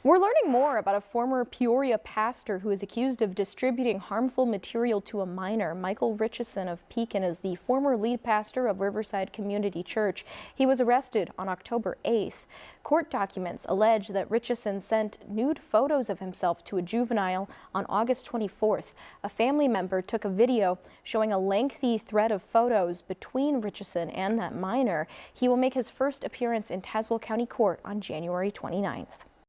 We're learning more about a former Peoria pastor who is accused of distributing harmful material to a minor. Michael Richardson of Pekin is the former lead pastor of Riverside Community Church. He was arrested on October 8th. Court documents allege that Richardson sent nude photos of himself to a juvenile on August 24th. A family member took a video showing a lengthy thread of photos between Richardson and that minor. He will make his first appearance in Tazewell County Court on January 29th.